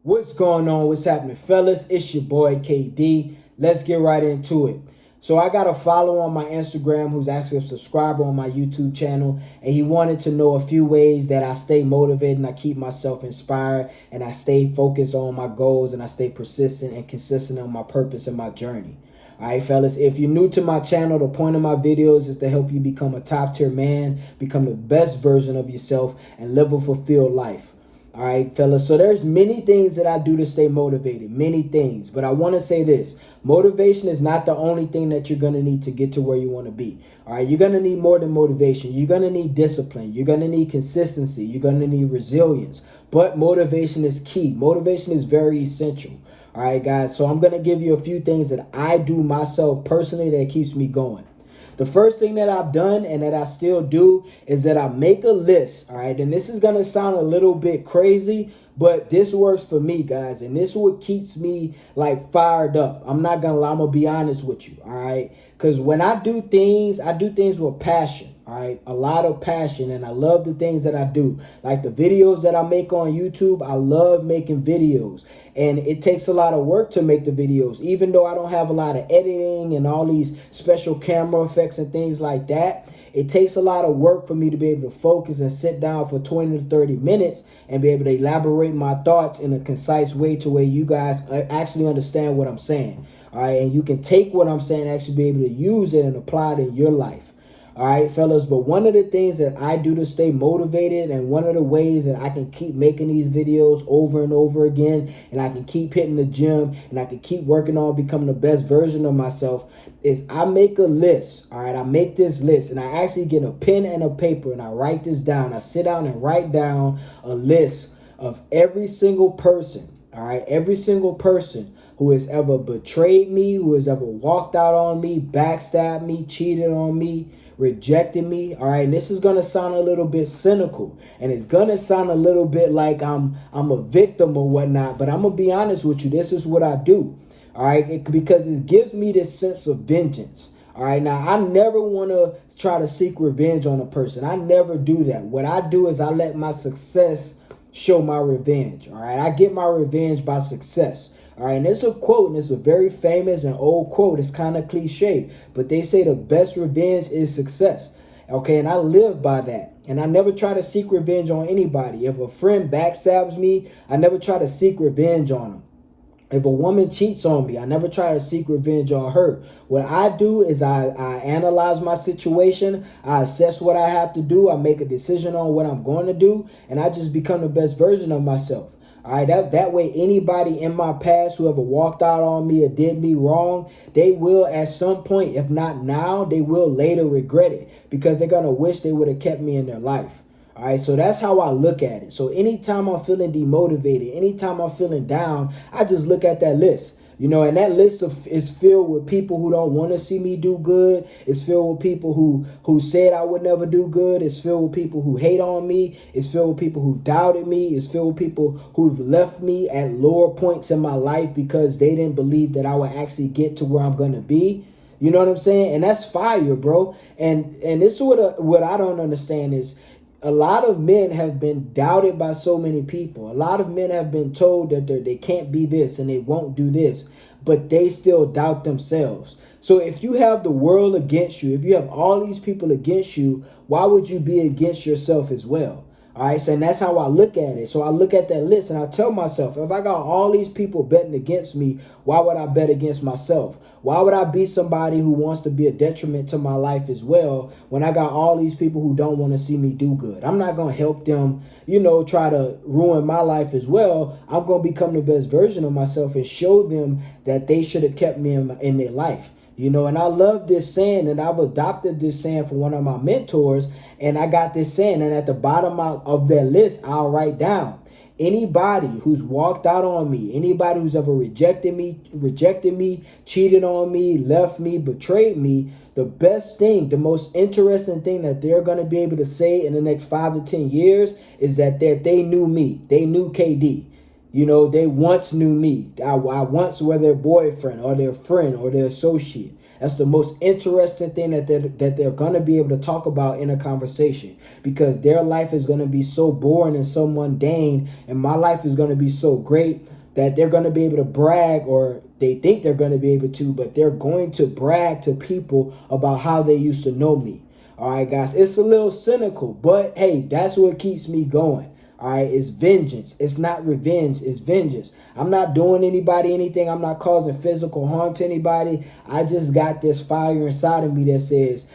What's going on? What's happening, fellas? It's your boy KD. Let's get right into it. So I got a follower on my Instagram who's actually a subscriber on my YouTube channel, and he wanted to know a few ways that I stay motivated and I keep myself inspired and I stay focused on my goals and I stay persistent and consistent on my purpose and my journey. All right, fellas, if you're new to my channel, the point of my videos is to help you become a top tier man, become the best version of yourself, and live a fulfilled life. All right, fellas. So there's many things that I do to stay motivated, many things. But I want to say this. Motivation is not the only thing that you're going to need to get to where you want to be. All right, you're going to need more than motivation. You're going to need discipline. You're going to need consistency. You're going to need resilience. But motivation is key. Motivation is very essential. All right, guys. So I'm going to give you a few things that I do myself personally that keeps me going. The first thing that I've done and that I still do is that I make a list, all right? And this is going to sound a little bit crazy, but this works for me, guys. And this is what keeps me, like, fired up. I'm not going to lie. I'm going to be honest with you, all right? Because when I do things with passion, all right? A lot of passion, and I love the things that I do. Like the videos that I make on YouTube, I love making videos. And it takes a lot of work to make the videos, even though I don't have a lot of editing and all these special camera effects and things like that. It takes a lot of work for me to be able to focus and sit down for 20 to 30 minutes and be able to elaborate my thoughts in a concise way to where you guys actually understand what I'm saying. All right, and you can take what I'm saying, actually be able to use it and apply it in your life. All right, fellas, but one of the things that I do to stay motivated and one of the ways that I can keep making these videos over and over again and I can keep hitting the gym and I can keep working on becoming the best version of myself is I make a list. All right, I make this list and I actually get a pen and a paper and I write this down. I sit down and write down a list of every single person. All right, every single person who has ever betrayed me, who has ever walked out on me, backstabbed me, cheated on me, rejected me. All right, and this is going to sound a little bit cynical and it's going to sound a little bit like I'm a victim or whatnot, but I'm going to be honest with you. This is what I do. All right, because it gives me this sense of vengeance. All right, now I never want to try to seek revenge on a person. I never do that. What I do is I let my success show my revenge. All right, I get my revenge by success. All right, and it's a quote, and it's a very famous and old quote. It's kind of cliche, but they say the best revenge is success. Okay, and I live by that. And I never try to seek revenge on anybody. If a friend backstabs me, I never try to seek revenge on them. If a woman cheats on me, I never try to seek revenge on her. What I do is I analyze my situation. I assess what I have to do. I make a decision on what I'm going to do. And I just become the best version of myself. All right, that way anybody in my past who ever walked out on me or did me wrong, they will at some point, if not now, they will later regret it because they're going to wish they would have kept me in their life. All right, so that's how I look at it. So anytime I'm feeling demotivated, anytime I'm feeling down, I just look at that list. You know, and that list is filled with people who don't want to see me do good. It's filled with people who said I would never do good. It's filled with people who hate on me. It's filled with people who've doubted me. It's filled with people who've left me at lower points in my life because they didn't believe that I would actually get to where I'm going to be. You know what I'm saying? And that's fire, bro. And this is what I don't understand is a lot of men have been doubted by so many people. A lot of men have been told that they can't be this and they won't do this, but they still doubt themselves. So if you have the world against you, if you have all these people against you, why would you be against yourself as well? All right, so and that's how I look at it. So I look at that list and I tell myself, if I got all these people betting against me, why would I bet against myself? Why would I be somebody who wants to be a detriment to my life as well when I got all these people who don't want to see me do good? I'm not going to help them, you know, try to ruin my life as well. I'm going to become the best version of myself and show them that they should have kept me in their life. You know, and I love this saying, and I've adopted this saying from one of my mentors, and I got this saying, and at the bottom of that list, I'll write down, anybody who's walked out on me, anybody who's ever rejected me, cheated on me, left me, betrayed me, the best thing, the most interesting thing that they're going to be able to say in the next 5 to 10 years is that they knew me. They knew KD. You know, they once knew me. I once were their boyfriend or their friend or their associate. That's the most interesting thing that they're going to be able to talk about in a conversation, because their life is going to be so boring and so mundane, and my life is going to be so great that they're going to be able to brag, or they think they're going to be able to, but they're going to brag to people about how they used to know me. All right, guys, it's a little cynical, but hey, that's what keeps me going. All right, it's vengeance. It's not revenge. It's vengeance. I'm not doing anybody anything. I'm not causing physical harm to anybody. I just got this fire inside of me that says,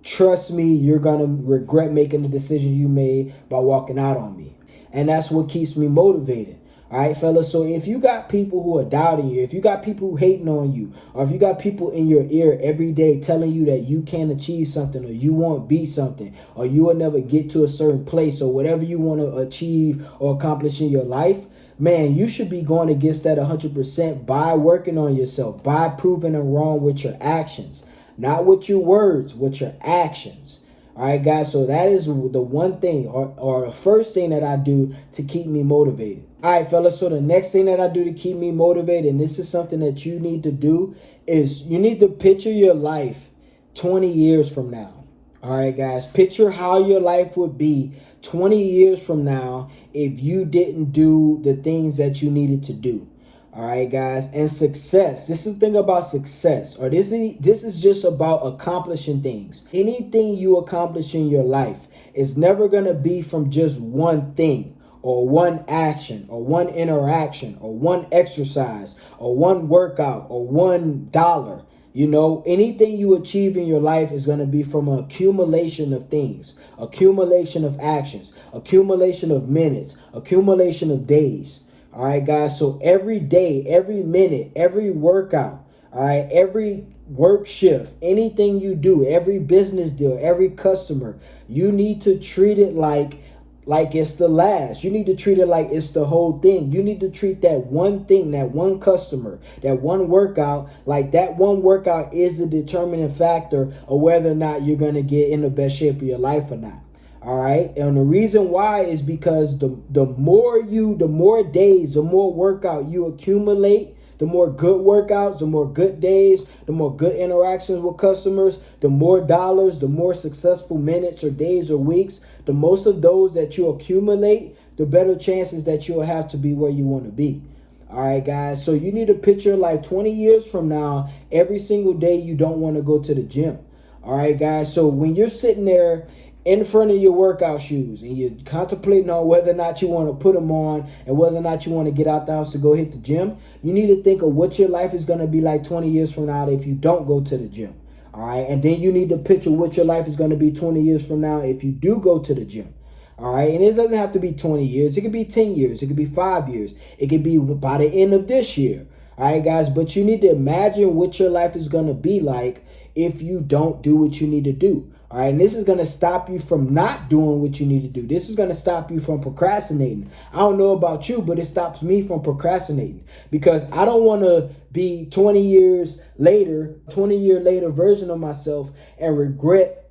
trust me, you're going to regret making the decision you made by walking out on me. And that's what keeps me motivated. All right, fellas. So if you got people who are doubting you, if you got people who hating on you, or if you got people in your ear every day telling you that you can't achieve something, or you won't be something, or you will never get to a certain place, or whatever you want to achieve or accomplish in your life, man, you should be going against that 100% by working on yourself, by proving them wrong with your actions, not with your words, with your actions. All right, guys, so that is the one thing, or the first thing that I do to keep me motivated. All right, fellas, so the next thing that I do to keep me motivated, and this is something that you need to do, is you need to picture your life 20 years from now. All right, guys, picture how your life would be 20 years from now if you didn't do the things that you needed to do. All right, guys, and success. This is the thing about success, or this is just about accomplishing things. Anything you accomplish in your life is never going to be from just one thing, or one action, or one interaction, or one exercise, or one workout, or $1. You know, anything you achieve in your life is going to be from an accumulation of things, accumulation of actions, accumulation of minutes, accumulation of days. All right, guys. So every day, every minute, every workout, all right, every work shift, anything you do, every business deal, every customer, you need to treat it like it's the last. You need to treat it like it's the whole thing. You need to treat that one thing, that one customer, that one workout, like that one workout is the determining factor of whether or not you're going to get in the best shape of your life or not. All right. And the reason why is because the more days, the more workout you accumulate, the more good workouts, the more good days, the more good interactions with customers, the more dollars, the more successful minutes or days or weeks, the most of those that you accumulate, the better chances that you'll have to be where you want to be. All right, guys. So you need to picture like 20 years from now, every single day you don't want to go to the gym. All right, guys. So when you're sitting there in front of your workout shoes and you're contemplating on whether or not you want to put them on and whether or not you want to get out the house to go hit the gym, you need to think of what your life is going to be like 20 years from now if you don't go to the gym. All right. And then you need to picture what your life is going to be 20 years from now if you do go to the gym. All right. And it doesn't have to be 20 years. It could be 10 years. It could be 5 years. It could be by the end of this year. All right, guys. But you need to imagine what your life is going to be like if you don't do what you need to do. All right, and this is going to stop you from not doing what you need to do. This is going to stop you from procrastinating. I don't know about you, but it stops me from procrastinating because I don't want to be 20 year later version of myself and regret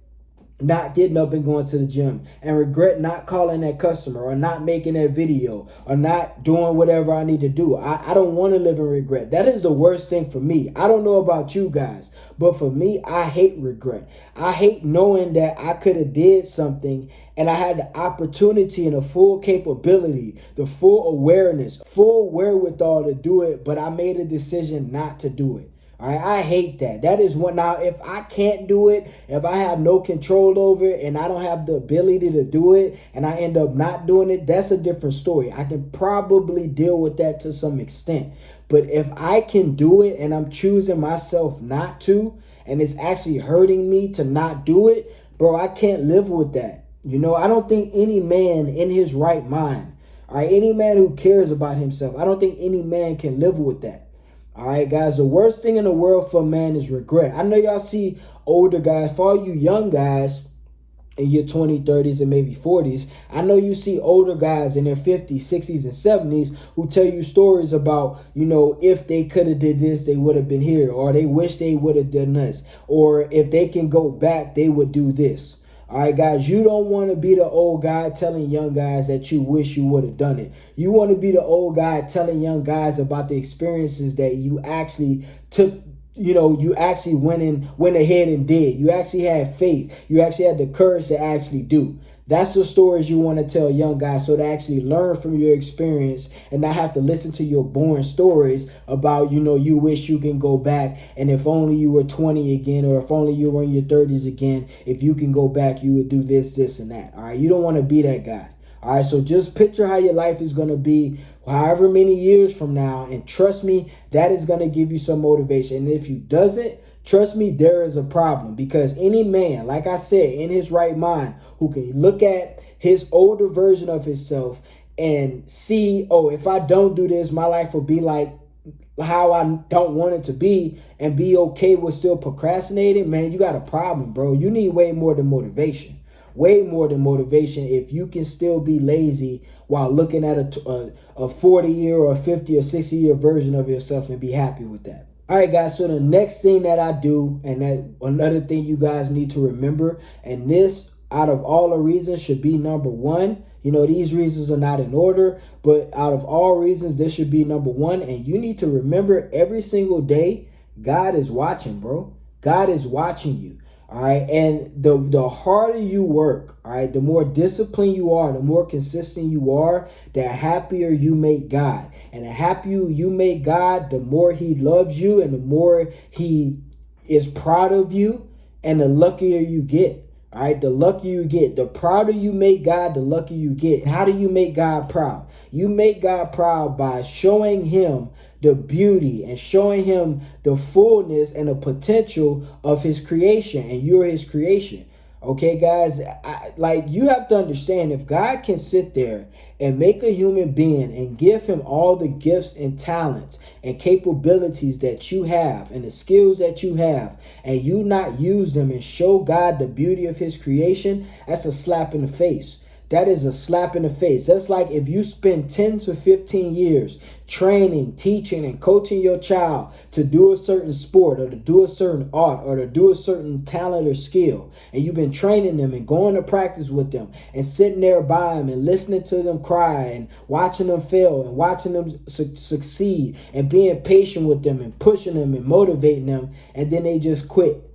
not getting up and going to the gym and regret not calling that customer or not making that video or not doing whatever I need to do. I don't want to live in regret. That is the worst thing for me. I don't know about you guys, but for me, I hate regret. I hate knowing that I could have did something and I had the opportunity and the full capability, the full awareness, full wherewithal to do it, but I made a decision not to do it. All right, I hate that. That is what now, if I can't do it, if I have no control over it and I don't have the ability to do it and I end up not doing it, that's a different story. I can probably deal with that to some extent. But if I can do it and I'm choosing myself not to, and it's actually hurting me to not do it, bro, I can't live with that. You know, I don't think any man in his right mind, all right, any man who cares about himself, I don't think any man can live with that. All right, guys, the worst thing in the world for a man is regret. I know y'all see older guys, for all you young guys in your 20s, 30s, and maybe 40s, I know you see older guys in their 50s, 60s, and 70s who tell you stories about, you know, if they could have did this, they would have been here, or they wish they would have done this, or if they can go back, they would do this. All right, guys, you don't want to be the old guy telling young guys that you wish you would have done it. You want to be the old guy telling young guys about the experiences that you actually took you actually went ahead and did. You actually had faith. You actually had the courage to actually do. That's the stories you want to tell young guys, so they actually learn from your experience and not have to listen to your boring stories about, you wish you can go back, and if only you were 20 again, or if only you were in your 30s again, if you can go back, you would do this, this, and that. All right. You don't want to be that guy. All right. So just picture how your life is going to be however many years from now. And trust me, that is going to give you some motivation. And if you doesn't, trust me, there is a problem, because any man, like I said, in his right mind, who can look at his older version of himself and see, oh, if I don't do this, my life will be like how I don't want it to be, and be okay with still procrastinating, man, you got a problem, bro. You need way more than motivation. Way more than motivation if you can still be lazy while looking at a 40-year or 50 or 60-year version of yourself and be happy with that. All right, guys, so the next thing that I do, and that another thing you guys need to remember, and this out of all the reasons should be number one. These reasons are not in order, but out of all reasons, this should be number one. And you need to remember every single day, God is watching, bro. God is watching you. All right. And the harder you work, all right, the more disciplined you are, the more consistent you are, the happier you make God. And the happier you make God, the more he loves you and the more he is proud of you, and the luckier you get. All right, the luckier you get. The prouder you make God, the luckier you get. And how do you make God proud? You make God proud by showing him the beauty and showing him the fullness and the potential of his creation, and you're his creation. Okay, guys, you have to understand, if God can sit there and make a human being and give him all the gifts and talents and capabilities that you have and the skills that you have, and you not use them and show God the beauty of his creation, that's a slap in the face. That is a slap in the face. That's like if you spend 10 to 15 years training, teaching, and coaching your child to do a certain sport or to do a certain art or to do a certain talent or skill. And you've been training them and going to practice with them and sitting there by them and listening to them cry and watching them fail and watching them succeed and being patient with them and pushing them and motivating them. And then they just quit.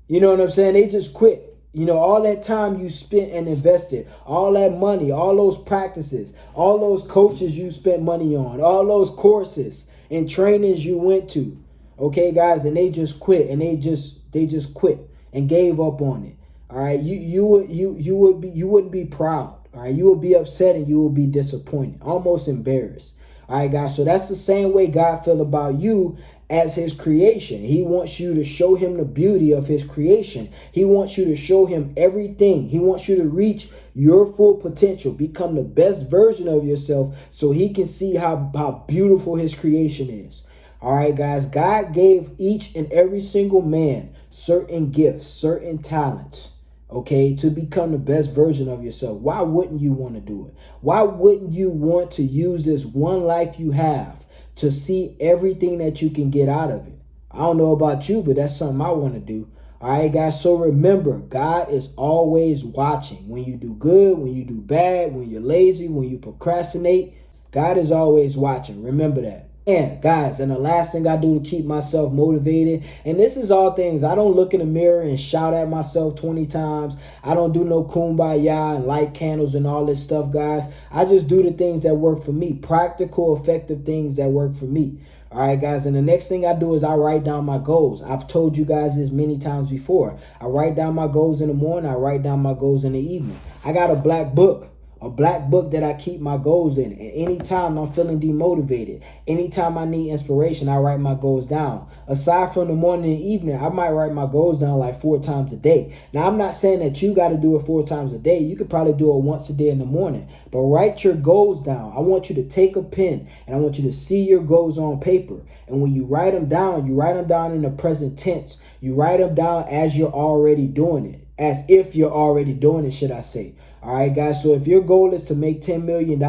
You know what I'm saying? They just quit. All that time you spent and invested, all that money, all those practices, all those coaches you spent money on, all those courses and trainings you went to. Okay, guys, and they just quit, and they just quit and gave up on it. All right, you wouldn't be proud. All right, you would be upset and you would be disappointed, almost embarrassed. All right, guys, so that's the same way God feel about you as his creation. He wants you to show him the beauty of his creation. He wants you to show him everything. He wants you to reach your full potential, become the best version of yourself, so he can see how beautiful his creation is. All right, guys, God gave each and every single man certain gifts, certain talents, okay, to become the best version of yourself. Why wouldn't you want to do it? Why wouldn't you want to use this one life you have to see everything that you can get out of it? I don't know about you, but that's something I want to do. All right, guys. So remember, God is always watching. When you do good, when you do bad, when you're lazy, when you procrastinate, God is always watching. Remember that. And guys, and the last thing I do to keep myself motivated, and this is all things, I don't look in the mirror and shout at myself 20 times. I don't do no kumbaya and light candles and all this stuff, guys. I just do the things that work for me, practical, effective things that work for me. All right, guys, and the next thing I do is I write down my goals. I've told you guys this many times before. I write down my goals in the morning. I write down my goals in the evening. I got a black book that I keep my goals in. And anytime I'm feeling demotivated, anytime I need inspiration, I write my goals down. Aside from the morning and evening, I might write my goals down like 4 times a day. Now, I'm not saying that you got to do it 4 times a day. You could probably do it once a day in the morning. But write your goals down. I want you to take a pen and I want you to see your goals on paper. And when you write them down in the present tense. You write them down as you're already doing it. As if you're already doing it, should I say. All right, guys. So if your goal is to make $10 million,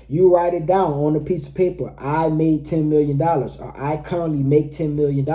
you write it down on a piece of paper. I made $10 million, or I currently make $10 million.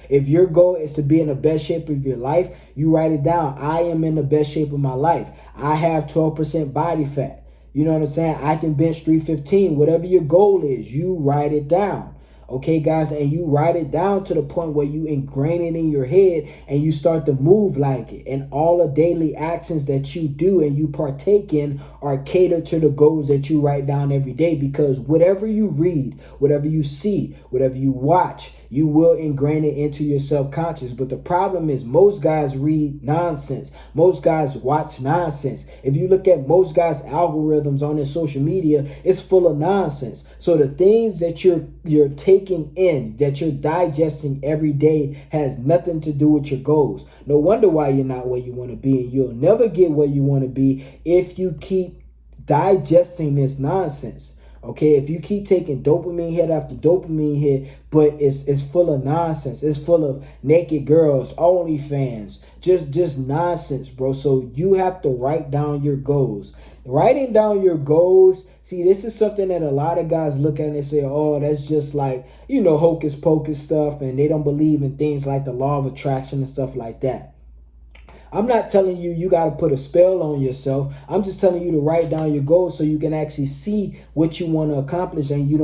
If your goal is to be in the best shape of your life, you write it down. I am in the best shape of my life. I have 12% body fat. You know what I'm saying? I can bench 315. Whatever your goal is, you write it down. Okay, guys, and you write it down to the point where you ingrain it in your head and you start to move like it. And all the daily actions that you do and you partake in are catered to the goals that you write down every day, because whatever you read, whatever you see, whatever you watch, you will ingrain it into your subconscious. But the problem is most guys read nonsense. Most guys watch nonsense. If you look at most guys' algorithms on their social media, it's full of nonsense. So the things that you're taking in, that you're digesting every day, has nothing to do with your goals. No wonder why you're not where you want to be, and you'll never get where you want to be if you keep digesting this nonsense. Okay, if you keep taking dopamine hit after dopamine hit, but it's full of nonsense. It's full of naked girls, OnlyFans, just nonsense, bro. So you have to write down your goals. Writing down your goals. See, this is something that a lot of guys look at and they say, oh, that's just like, hocus pocus stuff, and they don't believe in things like the law of attraction and stuff like that. I'm not telling you got to put a spell on yourself. I'm just telling you to write down your goals so you can actually see what you want to accomplish, and you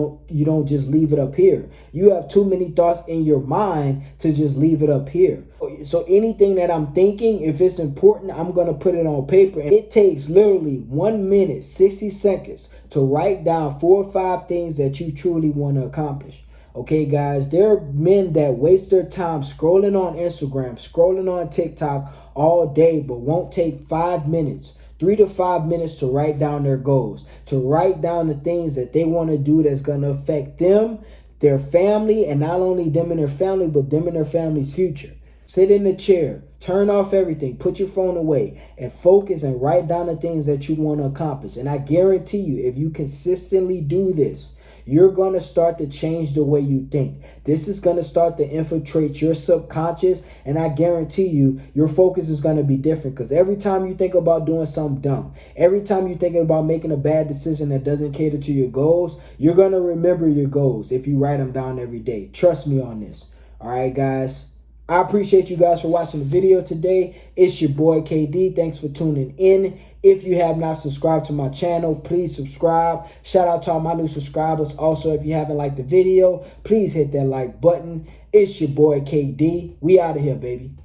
don't just leave it up here. You have too many thoughts in your mind to just leave it up here. So anything that I'm thinking, if it's important, I'm going to put it on paper. And it takes literally 1 minute, 60 seconds to write down 4 or 5 things that you truly want to accomplish. Okay, guys, there are men that waste their time scrolling on Instagram, scrolling on TikTok all day, but won't take 5 minutes, 3 to 5 minutes to write down their goals, to write down the things that they want to do that's going to affect them, their family, and not only them and their family, but them and their family's future. Sit in the chair, turn off everything, put your phone away, and focus and write down the things that you want to accomplish. And I guarantee you, if you consistently do this, you're going to start to change the way you think. This is going to start to infiltrate your subconscious, and I guarantee you, your focus is going to be different, because every time you think about doing something dumb, every time you're thinking about making a bad decision that doesn't cater to your goals, you're going to remember your goals if you write them down every day. Trust me on this. All right, guys. I appreciate you guys for watching the video today. It's your boy KD. Thanks for tuning in. If you have not subscribed to my channel, please subscribe. Shout out to all my new subscribers. Also, if you haven't liked the video, please hit that like button. It's your boy KD. We out of here, baby.